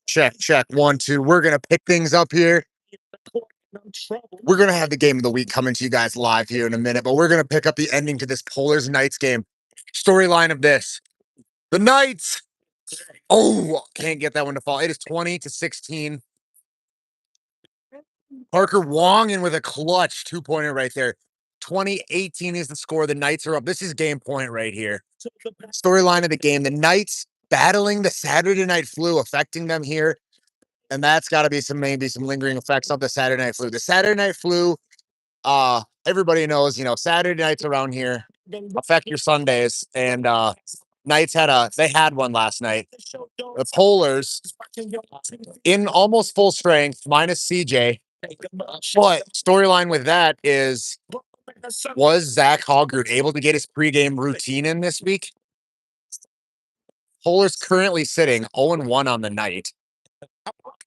Check, check. 1, 2. We're going to pick things up here. We're going to have the game of the week coming to you guys live here in a minute, but we're going to pick up the ending to this Polars Knights game. Storyline of this. The Knights. Oh, can't get that one to fall. It is 20-16. Parker Wong in with a clutch 2-pointer right there. 20-18 is the score. The Knights are up. This is game point right here. Storyline of the game. The Knights battling the Saturday night flu, affecting them here. And that's got to be maybe some lingering effects of the Saturday night flu. The Saturday night flu, everybody knows, Saturday nights around here affect your Sundays. And Knights had one last night. The Polars in almost full strength, minus CJ. But storyline with that is, was Zach Hoggard able to get his pregame routine in this week? Polars currently sitting 0-1 on the night.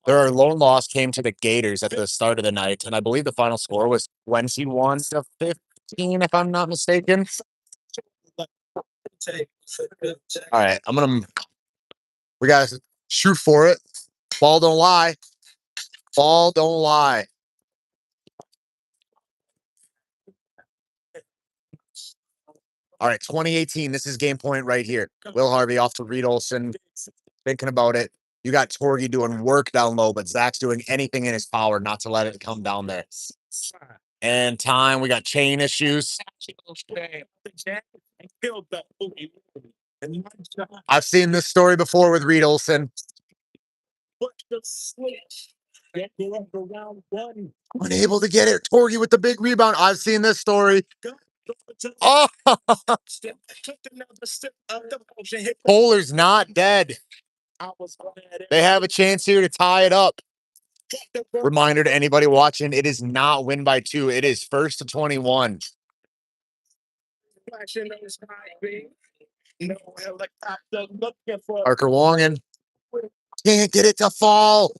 Their lone loss came to the Gators at the start of the night, and I believe the final score was 21-15, if I'm not mistaken. All right, we gotta shoot for it. Ball don't lie. Ball don't lie. All right, 2018. This is game point right here. Will Harvey off to Reed Olson. Thinking about it. You got Torgy doing work down low, but Zach's doing anything in his power not to let it come down there. And time, we got chain issues. I've seen this story before with Reed Olson. Unable to get it. Torgy with the big rebound. I've seen this story. Oh, Polars not dead. They have a chance here to tie it up. Reminder to anybody watching, it is not win by 2. It is 1st to 21. Parker Wongan can't get it to fall.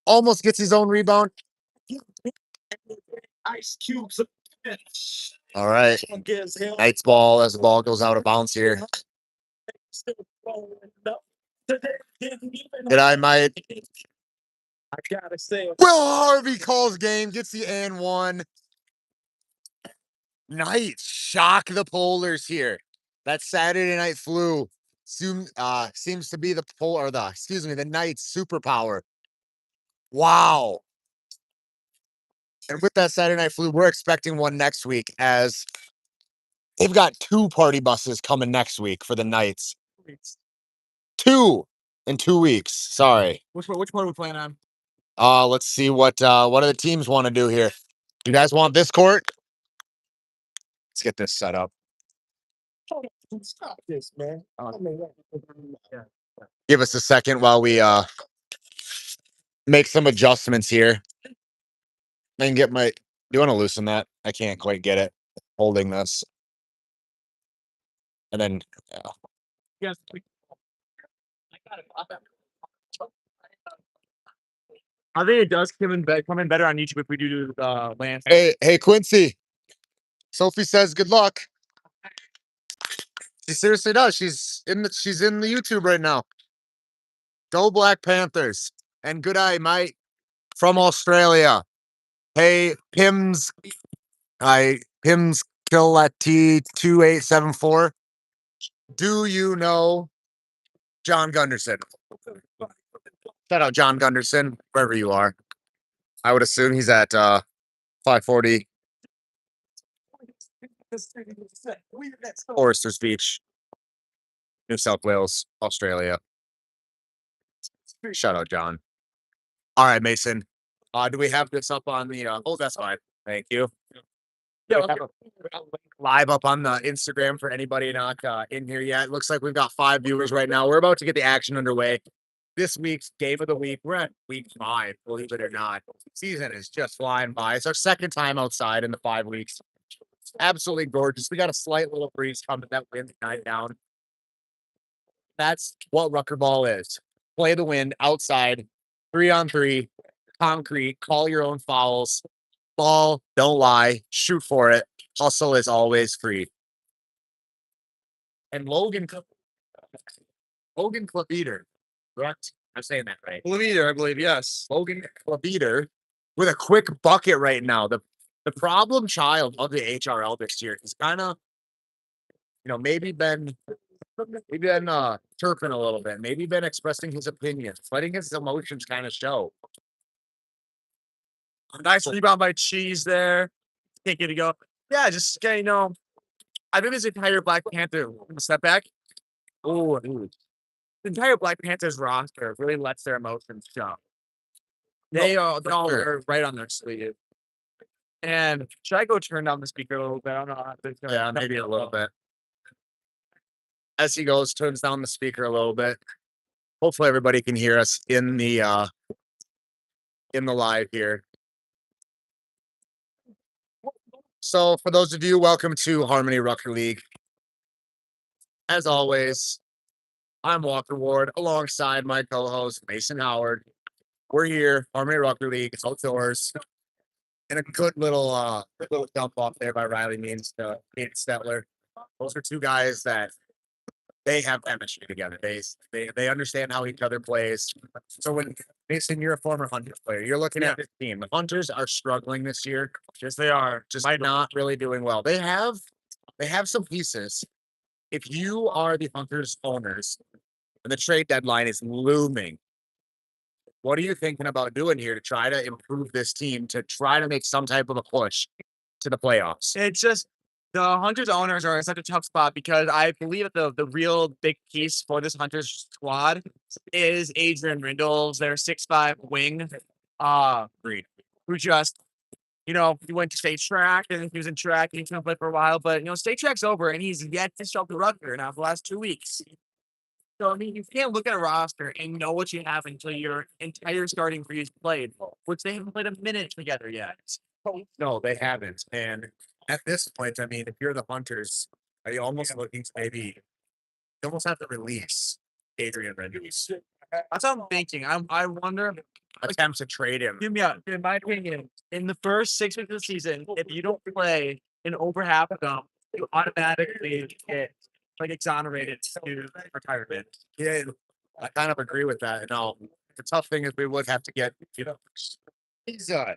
Almost gets his own rebound. All right. Knights ball as the ball goes out of bounds here. G'day, mate. I gotta say, Will Harvey calls game, gets the and 1. Knights shock the Polars here. That Saturday night flu seems to be the Knights superpower. Wow. And with that Saturday night flu, we're expecting one next week, as they've got 2 party buses coming next week for the Knights. 2 in 2 weeks. Sorry. Which one are we playing on? Let's see what do the teams want to do here. You guys want this court? Let's get this set up. Stop this, man. Give us a second while we make some adjustments here. I can get do you want to loosen that? I can't quite get it holding this. And then Yes. I got it. I think it does come in better on YouTube if we do the land. Hey Quincy. Sophie says good luck. She seriously does. She's in the YouTube right now. Go Black Panthers. And good eye, mate, from Australia. Hey, Pims Killati 2874. Do you know John Gunderson? Shout out John Gunderson, wherever you are. I would assume he's at 540 Foresters Beach, New South Wales, Australia. Shout out John. All right, Mason. Do we have this up on the that's fine. Thank you. Yeah, okay. Live up on the Instagram for anybody not in here yet. Looks like we've got 5 viewers right now. We're about to get the action underway. This week's game of the week. We're at week 5, believe it or not. Season is just flying by. It's our second time outside in the 5 weeks. Absolutely gorgeous. We got a slight little breeze coming that wind died down. That's what Rucker ball is. Play the wind outside, 3-on-3, concrete, call your own fouls. Ball, don't lie, shoot for it. Hustle is always free. And Logan Logan Cleveter, correct? I'm saying that right. Leader, I believe. Yes. Logan Cleveter with a quick bucket right now. The problem child of the HRL this year is kind of, maybe been chirping a little bit, maybe been expressing his opinions, letting his emotions kind of show. Nice rebound by Cheese there. Can't get it go. Yeah, just I think this entire Black Panther step back. Oh, The entire Black Panthers roster really lets their emotions show. They all are right on their sleeve. And should I go turn down the speaker a little bit? I don't know. yeah, maybe a little bit. As he goes, turns down the speaker a little bit. Hopefully everybody can hear us in the live here. So for those of you, welcome to Harmony Rucker League. As always, I'm Walker Ward alongside my co-host Mason Howard. We're here, Harmony Rucker League, it's outdoors. And a good little dump off there by Riley Means to Kate Stetler. Those are two guys that they have chemistry together. They understand how each other plays. So when Mason, you're a former Hunters player, you're looking at this team. The Hunters are struggling this year. Yes, they are. Just not really doing well. They have some pieces. If you are the Hunters owners and the trade deadline is looming, what are you thinking about doing here to try to improve this team, to try to make some type of a push to the playoffs? It's just the Hunters owners are in such a tough spot because I believe that the real big piece for this Hunters squad is Adrian Rindles, their 6'5" wing. Who just, he went to state track and he was in track and he's gonna play for a while, but state track's over and he's yet to show up to Rutgers now for the last 2 weeks. So, I mean, you can't look at a roster and know what you have until your entire starting three is played, which they haven't played a minute together yet. No, they haven't. And at this point, I mean, if you're the Hunters, are you almost looking to maybe you almost have to release Adrian Rindles? That's what I'm thinking. I wonder. Attempt to trade him. Hear me out. In my opinion, in the first 6 weeks of the season, if you don't play in over half of them, you automatically get exonerated to retirement. Yeah, I kind of agree with that. Now, the tough thing is we would have to get, he's sorry,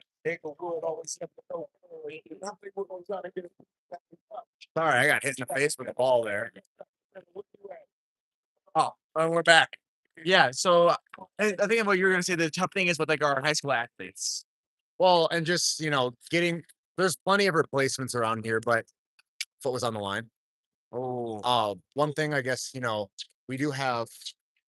I got hit in the face with a ball there. Oh, we're back. Yeah, so I think what you were gonna say. The tough thing is with our high school athletes. Well, and just there's plenty of replacements around here, but foot was on the line. One thing I guess, we do have,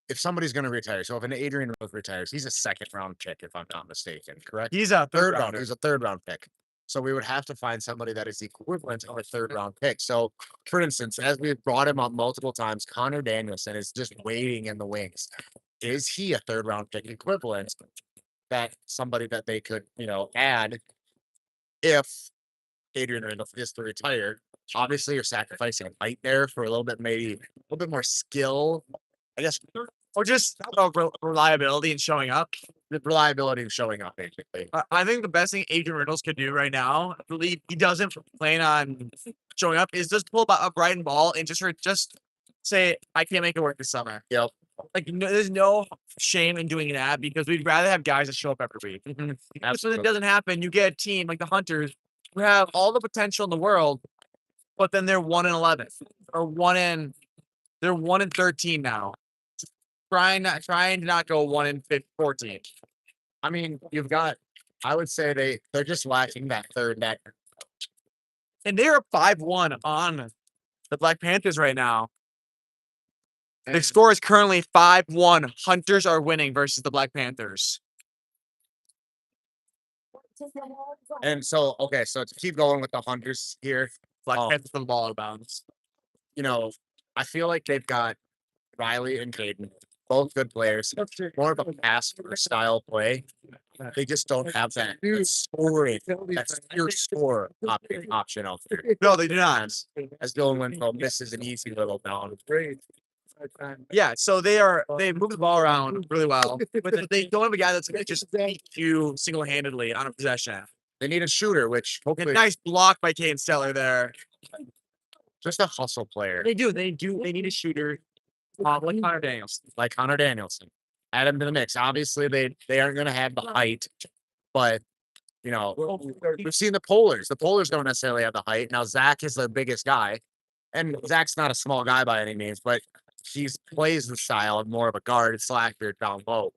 if somebody's going to retire, so if an Adrian Rose retires, he's a second round pick, if I'm not mistaken, correct? He's a Third round. He's a third round pick. So we would have to find somebody that is the equivalent of a third round pick. So, for instance, as we've brought him up multiple times, Connor Danielson is just waiting in the wings. Is he a third round pick equivalent? That somebody that they could, add if Adrian Randall is to retire. Obviously, you're sacrificing height there for a little bit, maybe a little bit more skill, I guess, or just reliability and showing up. The reliability and showing up, basically. I think the best thing Adrian Reynolds could do right now, I believe he doesn't plan on showing up, is just pull a Brighton ball and just say, I can't make it work this summer. Yep. There's no shame in doing that because we'd rather have guys that show up every week. So it doesn't happen. You get a team like the Hunters who have all the potential in the world, but then they're 1-11 or they're 1-13 now. Trying to not go 1-14. I mean, I would say they're just lacking that third net. And they're 5-1 on the Black Panthers right now. The score is currently 5-1. Hunters are winning versus the Black Panthers. And so, okay, so to keep going with the Hunters here, Black Panthers the ball out of bounds. I feel like they've got Riley and Caden, both good players, more of a pass style play. They just don't have that scoring, that's pure score option out there. No, they do not. As Dylan Winfield misses an easy little down. Yeah, so they move the ball around really well, but they don't have a guy that's going to just beat you single-handedly on a possession. They need a shooter, which hopefully a nice block by Kane Steller there. Just a hustle player. They need a shooter. Like Connor Danielson. Like Hunter Danielson. Add him to the mix. Obviously, they aren't going to have the height, but we've seen the Polars. The Polars don't necessarily have the height. Now Zach is the biggest guy, and Zach's not a small guy by any means, but he plays the style of more of a guard slacker down low.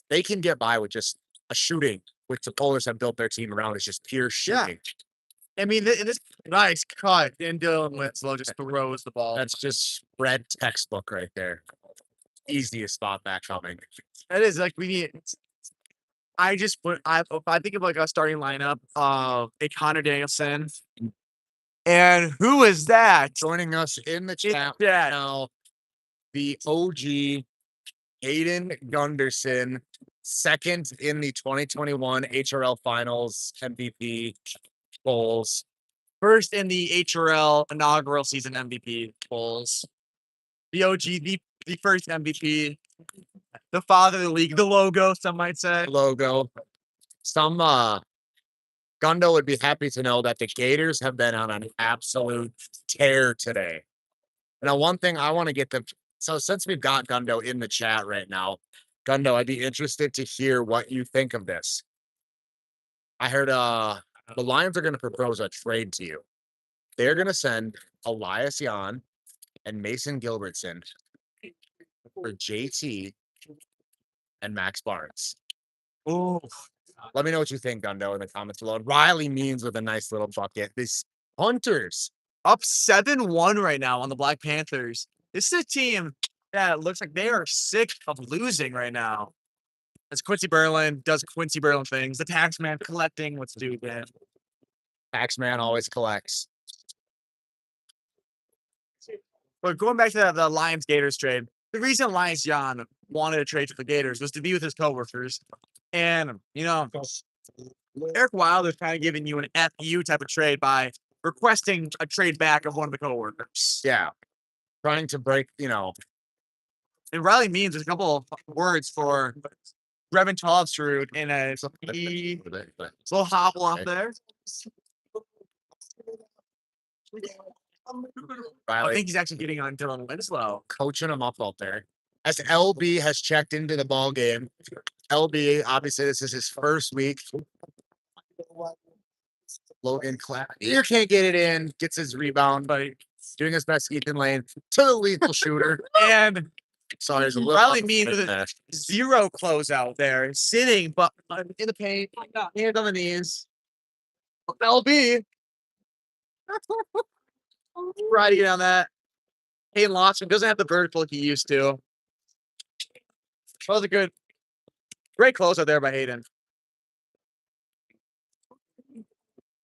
They can get by with just a shooting, which the Polars have built their team around. Is just pure shooting. I mean, this nice cut, and Dylan Winslow just throws the ball. That's just red textbook right there. Easiest spot back coming. It is like we need. I just put. If I think of like a starting lineup of a Connor Danielson, and who is that? Joining us in the chat Yeah. now, the OG Hayden Gunderson, second in the 2021 HRL Finals MVP polls. First in the HRL inaugural season MVP polls. The OG, the first MVP. The father of the league, the logo, some might say. Logo. Some Gundo would be happy to know that the Gators have been on an absolute tear today. Now, one thing I want to get them. So since we've got Gundo in the chat right now, Gundo, I'd be interested to hear what you think of this. I heard the Lions are going to propose a trade to you. They're going to send Elias Jan and Mason Gilbertson for JT and Max Barnes. Oh, Let me know what you think, Gundo, in the comments below. Riley Means with a nice little bucket. These Hunters up 7-1 right now on the Black Panthers. This is a team that looks like they are sick of losing right now. As Quincy Berlin does Quincy Berlin things, the tax man collecting what's due to him. Taxman always collects. But going back to the Lions Gators trade, the reason Elias Jan wanted to trade for the Gators was to be with his coworkers. And, Eric Wilder's kind of giving you an FU type of trade by requesting a trade back of one of the coworkers. Yeah. Trying to break, And Riley Means there's a couple of words for Brevin Tolstrud in a little hobble off there. I Riley think he's actually getting on Dylan Winslow. coaching him up out there. As LB has checked into the ball game. LB, obviously, this is his first week. Logan Clapper can't get it in, gets his rebound, but doing his best. Ethan Lane to the lethal shooter. And So there's a little Riley Means with a zero closeout there, sitting but in the paint, hands on the knees. LB. Riding on that. Hayden Lawson doesn't have the vertical he used to. That was a great closeout there by Hayden.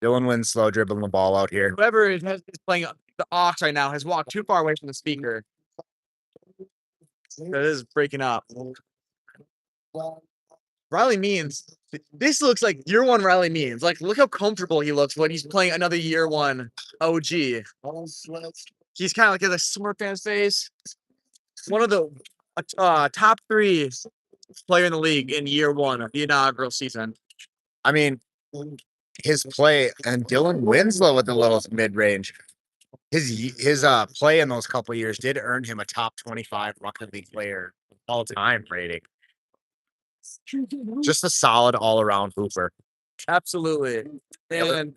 Dylan Winslow dribbling the ball out here. Whoever is playing the aux right now has walked too far away from the speaker. That is breaking up. Riley Means, this looks like year one Riley Means. Like, look how comfortable he looks when he's playing another year one OG. He's kind of like a smirk on his face. One of the top 3 player in the league in year one of the inaugural season. I mean, his play and Dylan Winslow with the little mid range. His play in those couple of years did earn him a top 25 Rocket League player all time rating. Just a solid all around hooper. Absolutely. And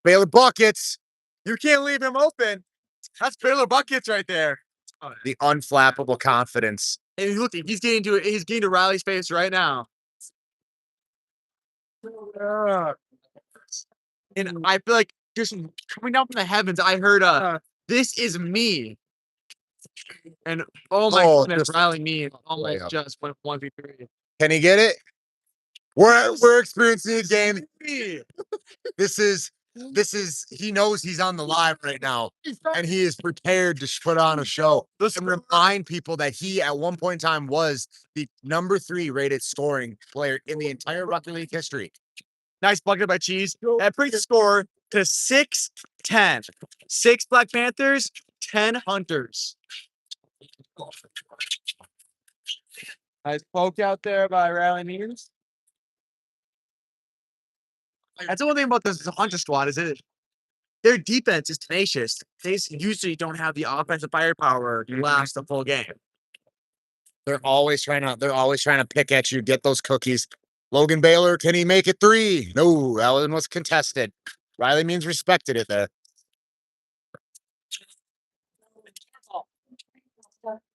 Baylor buckets. you can't leave him open. That's Baylor buckets right there. The unflappable confidence. And look, he's getting to Riley's face right now. And I feel like just coming down from the heavens, I heard "This is me," and oh my goodness, Riley Means almost just went 1v3. Can he get it? We're experiencing a game. This is he knows he's on the live right now, and he is prepared to put on a show. And remind people that he at one point in time was the number 3 rated scoring player in the entire Rocket League history. Nice bucket by Cheese. That brings the score to 6-10. 6 Black Panthers, 10 Hunters. Nice poke out there by Riley Means. That's the one thing about this Hunter squad is their defense is tenacious. They usually don't have the offensive firepower to last the full game. They're always trying to pick at you, get those cookies. Logan Baylor, can he make it 3? No, that one was contested. Riley Means respected it there.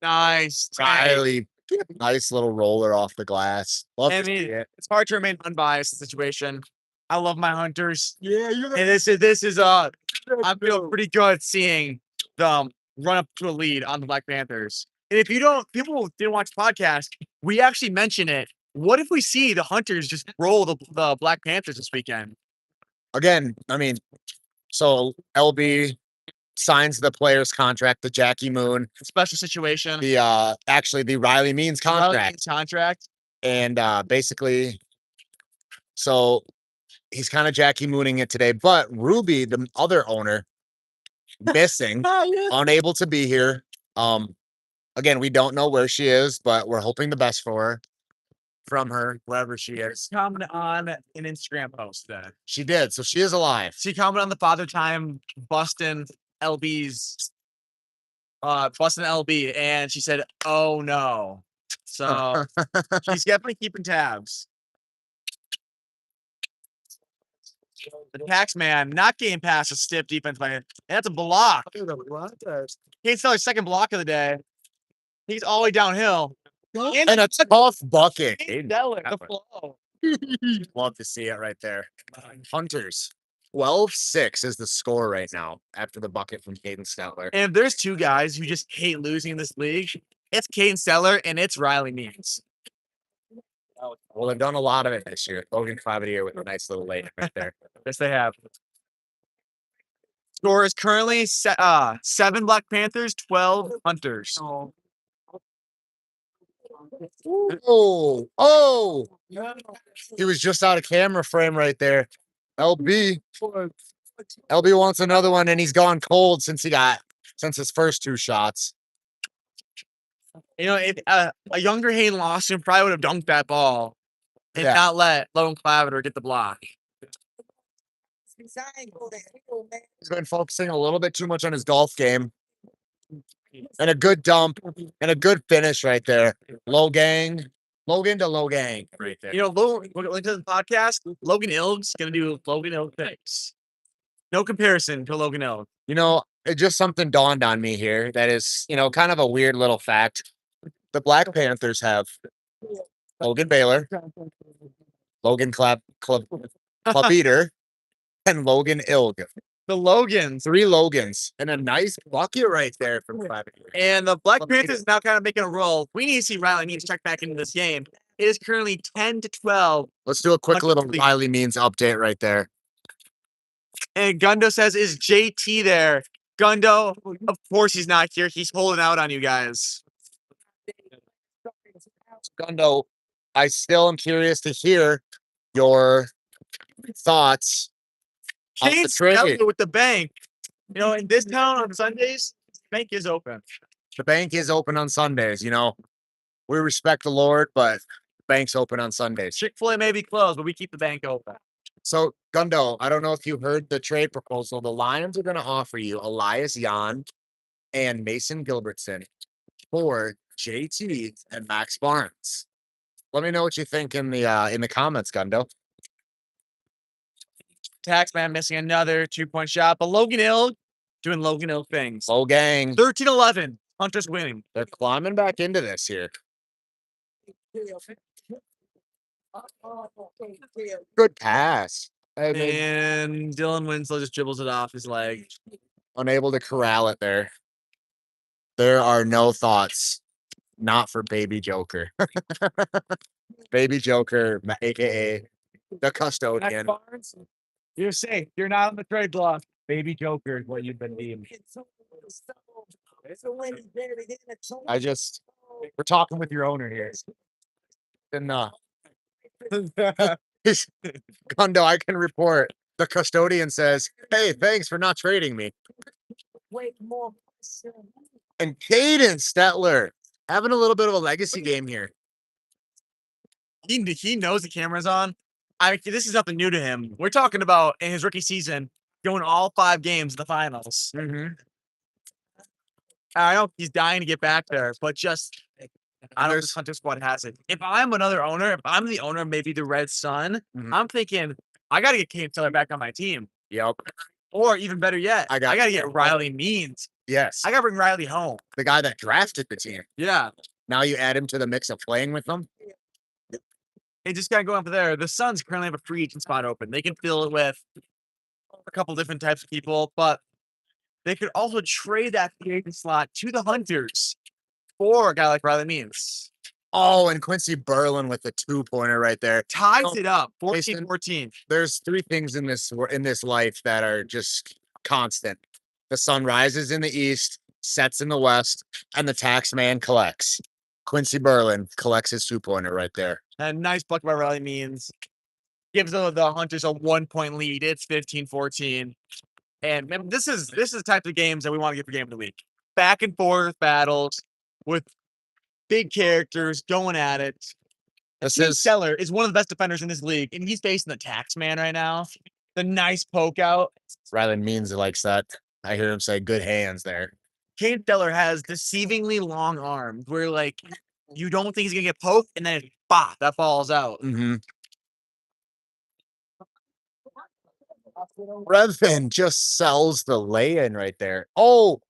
Nice. Riley, nice little roller off the glass. Love I to see mean, it. it's hard to remain unbiased in the situation. I love my Hunters. Yeah, And this is I feel pretty good seeing them run up to a lead on the Black Panthers. And if you don't, people didn't watch the podcast, we actually mention it. What if we see the Hunters just roll the Black Panthers this weekend? Again, I mean, so LB signs the player's contract, the Jackie Moon, Special situation. the actually the Riley Means contract. Contract. And basically, so he's kind of Jackie Mooning it today. But Ruby, the other owner, missing, unable to be here. Again, we don't know where she is, but we're hoping the best for her, from her, wherever she is. Comment on an Instagram post then. She did, so she is alive. She commented on the Father Time Bustin LB's Bustin LB, and she said, "Oh no." So she's definitely keeping tabs. The tax man not getting past a stiff defense by him. And that's a block. Kate's Stellar's second block of the day. He's all the way downhill. And a tough bucket. Stellar, the flow. Love to see it right there. Hunters. 12-6 is the score right now after the bucket from Caden Stellar. And if there's two guys who just hate losing in this league, it's Caden Stellar and it's Riley Means. Well, they've done a lot of it this year. Logan Clavadier with a nice little lane right there. Yes, they have. Score is currently 7 Black Panthers, 12 Hunters. Oh, he was just out of camera frame right there. LB wants another one, and he's gone cold since his first 2 shots. You know, if a younger Hayden Lawson probably would have dunked that ball and not let Logan Clavitter get the block. He's been focusing a little bit too much on his golf game. And a good dump and a good finish right there. Logan to low gang right there. You know, Logan to the podcast, Logan Ilg's gonna do Logan Ilg things. No comparison to Logan Ilg. You know, it just something dawned on me here that is, kind of a weird little fact. The Black Panthers have Logan Baylor, Logan Club-Eater, and Logan Ilg. The Logans. 3 Logans. And a nice bucket right there from Club-Eater. And the Black Panthers now kind of making a roll. We need to see Riley Means check back into this game. It is currently 10-12. Let's do a quick little Riley Means update right there. And Gundo says, is JT there? Gundo, of course he's not here. He's holding out on you guys. Gundo, I still am curious to hear your thoughts on the trade. With the bank. You know, in this town on Sundays, the bank is open. The bank is open on Sundays. We respect the Lord, but the bank's open on Sundays. Chick-fil-A may be closed, but we keep the bank open. So, Gundo, I don't know if you heard the trade proposal. The Lions are going to offer you Elias Jan and Mason Gilbertson for JT and Max Barnes. Let me know what you think in the comments, Gundo. Taxman missing another 2-point shot, but Logan Ilg doing Logan Ilg things. Low gang. 13-11. Hunters winning. They're climbing back into this here. Good pass. And Dylan Winslow just dribbles it off his leg. Unable to corral it there. There are no thoughts. Not for Baby Joker. Baby Joker, a.k.a. the custodian. You're safe. You're not on the trade block. Baby Joker is what you've been deemed. We're talking with your owner here. And Gundo, I can report. The custodian says, "Hey, thanks for not trading me." And Caden Stetler having a little bit of a legacy game here. He knows the camera's on. This is nothing new to him. We're talking about in his rookie season, going all 5 games in the finals. I know he's dying to get back there, but just I don't know if this Hunter squad has it. If I'm another owner, if I'm the owner of maybe the Red Sun, I'm thinking I got to get Kane Teller back on my team. Yep. Or even better yet, I got to get Riley Means. Yes. I got to bring Riley home. The guy that drafted the team. Yeah. Now you add him to the mix of playing with them. It just got to go up there. The Suns currently have a free agent spot open. They can fill it with a couple different types of people, but they could also trade that free agent slot to the Hunters for a guy like Riley Means. Oh, and Quincy Berlin with the 2-pointer right there. Ties it up, 14-14. There's 3 things in this life that are just constant. The sun rises in the east, sets in the west, and the tax man collects. Quincy Berlin collects his 2-pointer right there. And nice bucket by Riley Means. Gives the Hunters a 1-point lead. It's 15-14. And man, this is the type of games that we want to get for game of the week. Back and forth battles with big characters going at it. Seller is one of the best defenders in this league, and he's facing the tax man right now. The nice poke out. Riley Means likes that. I hear him say good hands there. Kane Teller has deceivingly long arms where like you don't think he's gonna get poked, and then bop, that falls out. Redfin just sells the lay-in right there. Oh,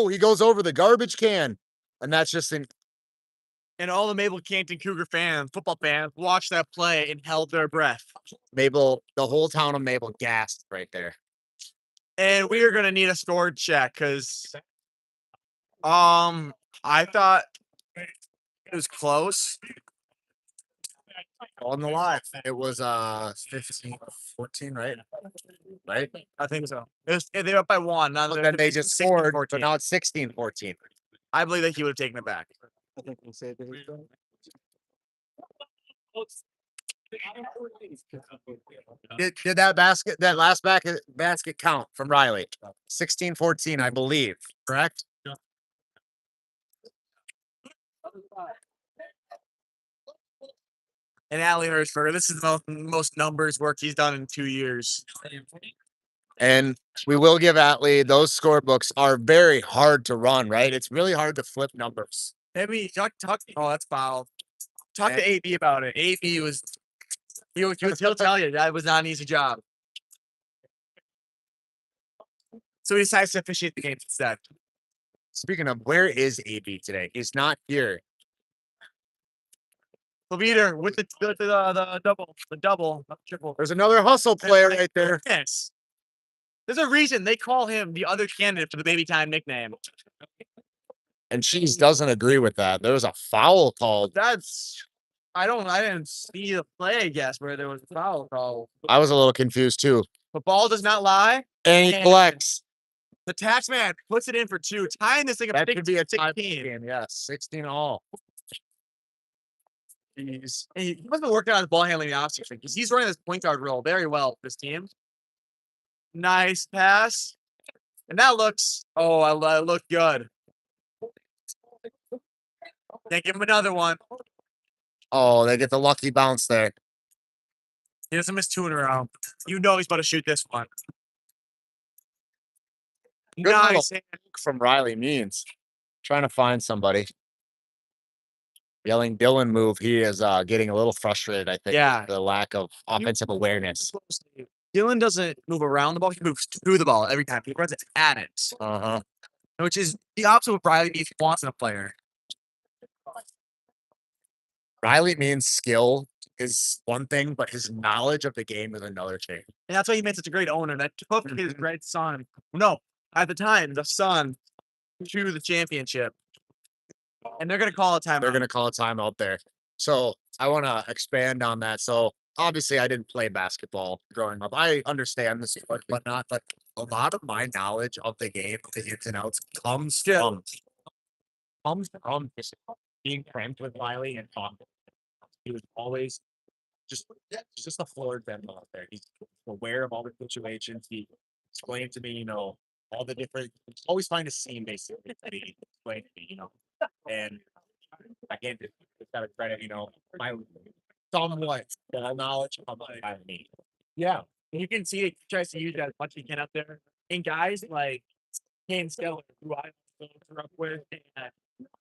he goes over the garbage can. And that's just in. And all the Mabel Canton Cougar fans, football fans, watched that play and held their breath. The whole town of Mabel gasped right there. And we are gonna need a score check because I thought it was close. On the live. It was 15-14, right? Right? I think so. They were up by 1. Now then they just scored, 14. so now it's 16-14. I believe that he would have taken it back. I think we'll say Did that last basket count from Riley? 16-14, I believe. Correct? And Ali Hirschberger, this is the most numbers work he's done in 2 years. And we will give Atlee, those scorebooks are very hard to run, right? It's really hard to flip numbers. Maybe talk. Oh, that's foul. Talk to AB about it. AB he'll tell you that was not an easy job. So he decides to officiate the game instead. Speaking of, where is AB today? He's not here. He'll be there with the double, triple. There's another hustle player right there. Yes. There's a reason they call him the other candidate for the baby time nickname. And Cheese doesn't agree with that. There was a foul called. I didn't see the play, I guess, where there was a foul call. I was a little confused too. The ball does not lie. And he collects. The tax man puts it in for 2, tying this thing up. That could be a 16. game. Yes, 16 all. Jeez. He must have been working on his ball handling in the offseason because he's running this point guard role very well for this team. Nice pass. And that looks, I look good. Can't give him another one. Oh, they get the lucky bounce there. He doesn't miss 2 in a row. You know he's about to shoot this one. Good nice from Riley Means. Trying to find somebody. Yelling Dylan move. He is getting a little frustrated, I think. Yeah. With the lack of offensive awareness. Dylan doesn't move around the ball. He moves through the ball every time. He runs it at it. Which is the opposite of what Riley Means wants in a player. Riley Means skill is one thing, but his knowledge of the game is another thing. And that's why he made such a great owner. That took his great son. No, at the time, the son to the championship. And they're going to call a timeout. They're going to call a timeout there. So I want to expand on that. So obviously I didn't play basketball growing up. I understand the sport, but a lot of my knowledge of the game, the ins and outs, comes from being friends with Riley and talking. He was always just a floored demo out there. He's aware of all the situations. He explained to me, all the different, always find a scene basically to be explained to me, and again, just gotta credit, my somewhat knowledge of me. Yeah. You can see he tries to use that as much as he can up there. And guys like Kane Skeller, who I grew up with, and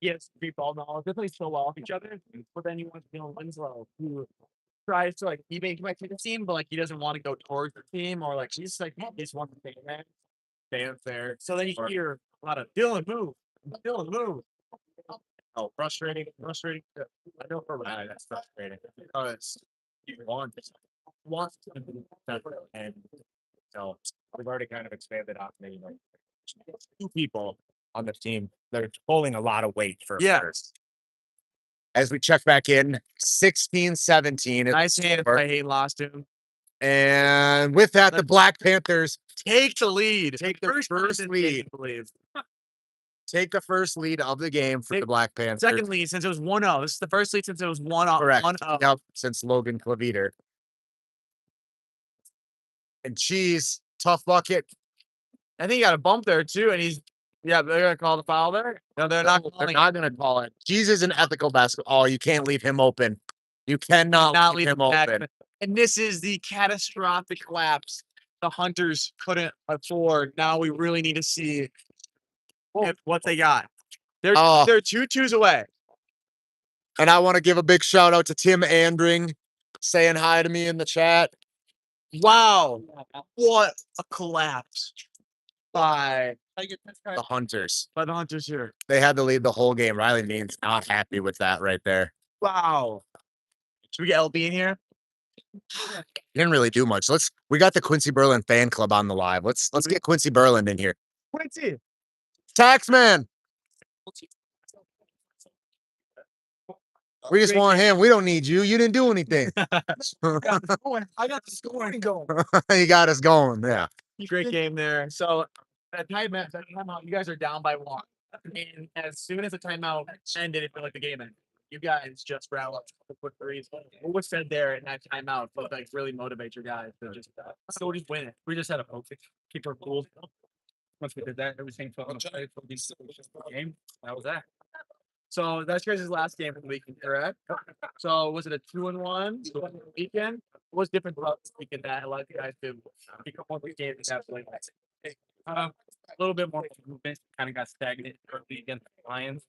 he has great ball knowledge. They play so well off each other. But then you want Dylan Winslow, who tries to like he might take the team, but like he doesn't want to go towards the team, or like he's like he just wants to stay there. Dance there. So then you hear a lot of Dylan move, Dylan move. Oh, frustrating. I know for a fact that's frustrating because you want to be better, and so we've already kind of expanded out maybe like 2 people on the team that are pulling a lot of weight for first. As we check back in, 16-17. Nice hand by Hayden lost him. And with that, the Black Panthers take the lead. Take the first lead. Take the first lead of the game for the Black Panthers. Second lead since it was 1-0. This is the first lead since it was 1-0. Correct. Yep, since Logan Claviter. And Cheese, tough bucket. I think he got a bump there too, and he's they're gonna call the foul there. No, they're not. They're not gonna call it. Cheese is an ethical basketball. Oh, you can't leave him open. You cannot leave him open. And this is the catastrophic collapse the Hunters couldn't afford. Now we really need to see what they got. They're 2-2s away. And I want to give a big shout out to Tim Andring saying hi to me in the chat. Wow. What a collapse by the Hunters. By the Hunters here. They had the lead the whole game. Riley Means not happy with that right there. Wow. Should we get LB in here? Didn't really do much. We got the Quincy Berlin fan club on the live. Let's get Quincy Berlin in here. Quincy. Taxman. We just want him. We don't need you. You didn't do anything. I got the scoring going. You got us going. Yeah. Great game there. So that timeout, you guys are down by 1. And as soon as the timeout ended, it felt like the game ended. You guys just rallied to put threes. What was said there in that timeout to like really motivate your guys to just just win it? We just had a focus, keep our cool. Once we did that, everything felt on the play for the game. That was that. So that's guys' last game of the weekend, correct? So was it a 2-1 weekend? What was different about this weekend that allowed you guys to become one of the games absolutely? A little bit more movement, kind of got stagnant early against the Lions.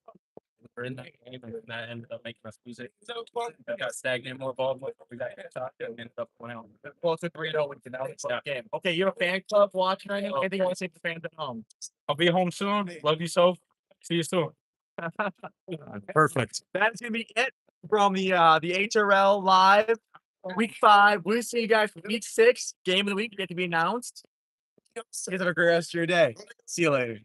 We're in that game, and that ended up making us lose it. We got stagnant, more ball, we got shot, and ended up going out. Well, it's a 3-0 with the game. Okay, you're a fan club watching right now. Anything you want to say to the fans at home? I'll be home soon. Love you so. See you soon. Perfect. That's gonna be it from the HRL live week 5. We'll see you guys for week 6 game of the week yet to be announced. You guys have a great rest of your day. See you later.